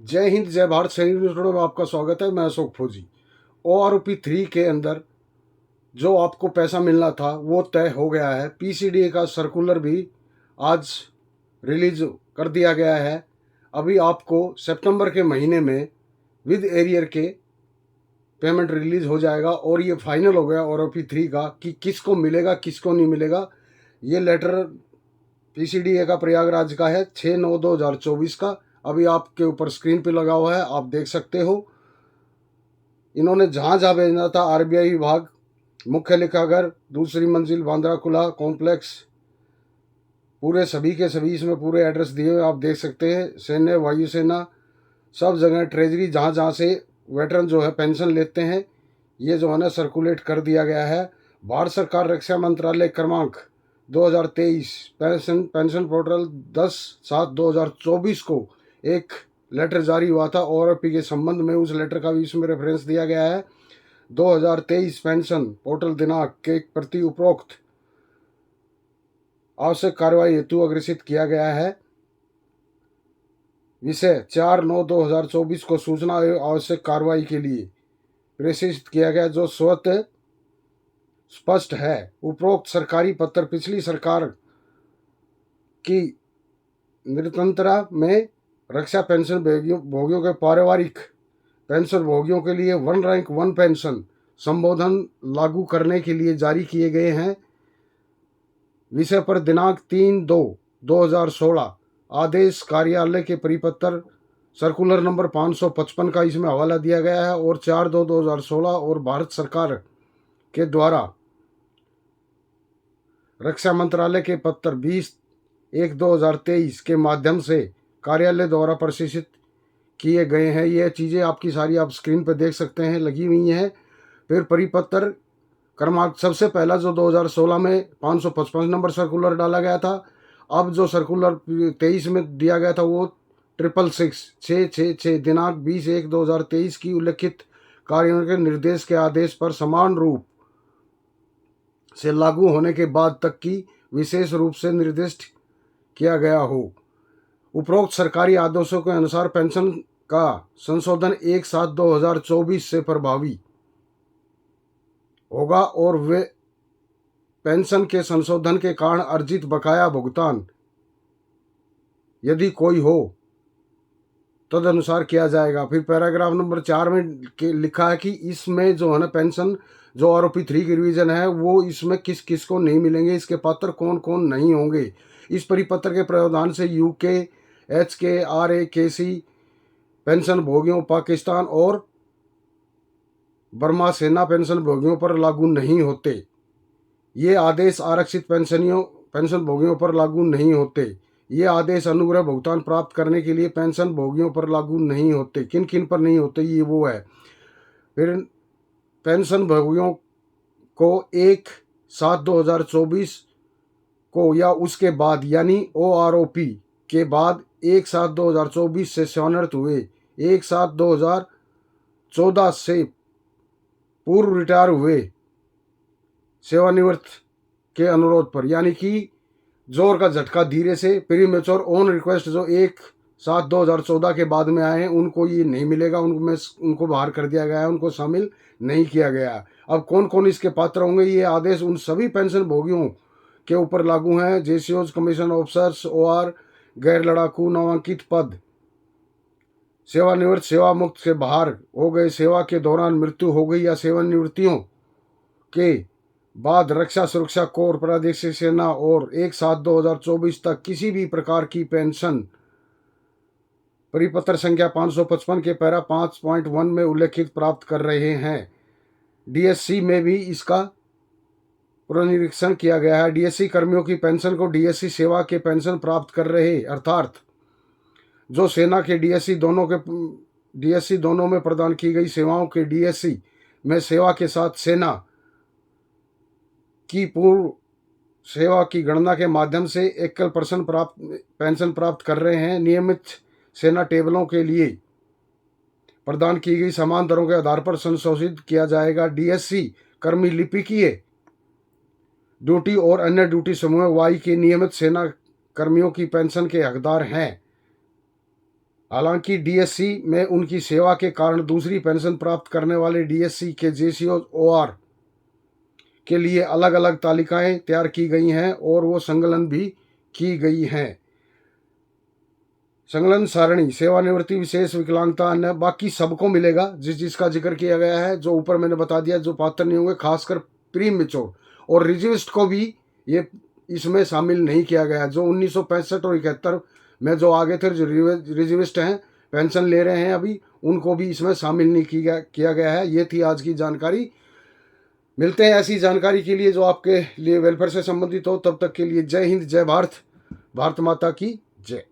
जय हिंद, जय भारत। सैनिक न्यूज़ टुडे में आपका स्वागत है। मैं अशोक फौजी। OROP 3 के अंदर जो आपको पैसा मिलना था वो तय हो गया है। PCDA का सर्कुलर भी आज रिलीज कर दिया गया है। अभी आपको सितंबर के महीने में विद एरियर के पेमेंट रिलीज हो जाएगा और ये फाइनल हो गया OROP 3 का कि किसको मिलेगा किसको नहीं मिलेगा। ये लेटर PCDA का प्रयागराज का है 6/9/2024 का। अभी आपके ऊपर स्क्रीन पे लगा हुआ है, आप देख सकते हो। इन्होंने जहाँ जहाँ भेजना था RBI विभाग, मुख्य लेखागर, दूसरी मंजिल, बांद्रा कुला कॉम्प्लेक्स, पूरे सभी के सभी इसमें पूरे एड्रेस दिए हुए आप देख सकते हैं। सैन्य, वायुसेना, सब जगह ट्रेजरी, जहाँ जहाँ से वेटरन जो है पेंशन लेते हैं, ये जो है ना सर्कुलेट कर दिया गया है। भारत सरकार रक्षा मंत्रालय क्रमांक 2023 पेंशन पोर्टल 10/7/2024 को एक लेटर जारी हुआ था OROP के संबंध में। उस लेटर का भी इसमें रेफरेंस दिया गया है। 2023 पेंशन पोर्टल दिनांक के प्रति उपरोक्त आवश्यक कार्रवाई हेतु अग्रेसित किया गया है। विषय 4/9/2024 को सूचना एवं आवश्यक कार्रवाई के लिए प्रेषित किया गया, जो स्वतः स्पष्ट है। उपरोक्त सरकारी पत्र पिछली सरकार की निरंतरता में रक्षा पेंशन भोगियों के पारिवारिक पेंशन भोगियों के लिए वन रैंक वन पेंशन संबोधन लागू करने के लिए जारी किए गए हैं। विषय पर दिनांक 3/2/2016 आदेश कार्यालय के परिपत्र सर्कुलर नंबर 555 का इसमें हवाला दिया गया है और 4/2/2016 और भारत सरकार के द्वारा रक्षा मंत्रालय के पत्र 20/1/2023 के माध्यम से कार्यालय द्वारा प्रशिक्षित किए गए हैं। ये चीज़ें आपकी सारी आप स्क्रीन पर देख सकते हैं, लगी हुई हैं। फिर परिपत्र क्रमांक सबसे पहला जो 2016 में 555 नंबर सर्कुलर डाला गया था। अब जो सर्कुलर 23 में दिया गया था वो 666 दिनांक 20/1/2023 की उल्लिखित कार्यों के निर्देश के आदेश पर समान रूप से लागू होने के बाद तक की विशेष रूप से निर्दिष्ट किया गया हो। उपरोक्त सरकारी आदेशों के अनुसार पेंशन का संशोधन 1/7/2024 से प्रभावी होगा और वे पेंशन के संशोधन के कारण अर्जित बकाया भुगतान यदि कोई हो तदनुसार किया जाएगा। फिर पैराग्राफ नंबर 4 में लिखा है कि इसमें जो है ना पेंशन जो OROP 3 की रिवीजन है वो इसमें किस किस को नहीं मिलेंगे, इसके पात्र कौन कौन नहीं होंगे। इस परिपत्र के प्रावधान से UK, HK, RA, KC pension भोगियों, पाकिस्तान और बर्मा सेना पेंशन भोगियों पर लागू नहीं होते। ये आदेश आरक्षित पेंशन भोगियों पर लागू नहीं होते। ये आदेश अनुग्रह भुगतान प्राप्त करने के लिए पेंशन भोगियों पर लागू नहीं होते। किन किन पर नहीं होते ये वो है। फिर पेंशन भोगियों को 1/7/2024 को या उसके बाद यानी OROP के बाद 1/7/2024 से सेवानिवृत्त हुए 1/7/2014 से पूर्व रिटायर हुए सेवानिवृत्त के अनुरोध पर, यानी कि जोर का झटका धीरे से प्री मेच्योर ऑन रिक्वेस्ट जो 1/7/2014 के बाद में आए हैं उनको ये नहीं मिलेगा। उनको बाहर कर दिया गया है, उनको शामिल नहीं किया गया। अब कौन कौन इसके पात्र होंगे, ये आदेश उन सभी पेंशन भोगियों के ऊपर लागू हैं। JCOs, कमीशन ऑफिसर्स, OR, गैर लड़ाकू नामांकित पद, सेवानिवृत्त, सेवा मुक्त से बाहर हो गए, सेवा के दौरान मृत्यु हो गई या सेवानिवृत्तियों के बाद रक्षा सुरक्षा कोर, प्रादेशिक सेना और 1/7/2024 तक किसी भी प्रकार की पेंशन परिपत्र संख्या 555 के पैरा 5.1 में उल्लेखित प्राप्त कर रहे हैं। DSC में भी इसका पुनरीक्षण किया गया है। DSC कर्मियों की पेंशन को DSC सेवा के पेंशन प्राप्त कर रहे अर्थात जो सेना के DSC दोनों में प्रदान की गई सेवाओं के DSC में सेवा के साथ सेना की पूर्व सेवा की गणना के माध्यम से एकल पेंशन प्राप्त कर रहे हैं। नियमित सेना टेबलों के लिए प्रदान की गई समान दरों के आधार पर संशोधित किया जाएगा। DSC कर्मी लिपिकीय ड्यूटी और अन्य ड्यूटी समूह Y के नियमित सेना कर्मियों की पेंशन के हकदार हैं। हालांकि डीएससी में उनकी सेवा के कारण दूसरी पेंशन प्राप्त करने वाले डीएससी के जेसीओ ओआर के लिए अलग अलग तालिकाएं तैयार की गई हैं और वो संकलन भी की गई हैं। संकलन सारणी सेवानिवृत्ति विशेष विकलांगता अन्य बाकी सबको मिलेगा जिसका जिक्र किया गया है, जो ऊपर मैंने बता दिया। जो पात्र नहीं होंगे खासकर प्री मेच्योर और रिजर्विस्ट को भी ये इसमें शामिल नहीं किया गया। जो 1965 और 71 में जो आगे थे जो रिजर्विस्ट हैं पेंशन ले रहे हैं अभी, उनको भी इसमें शामिल नहीं किया गया है। ये थी आज की जानकारी। मिलते हैं ऐसी जानकारी के लिए जो आपके लिए वेलफेयर से संबंधित हो। तब तक के लिए जय हिंद, जय भारत, भारत माता की जय।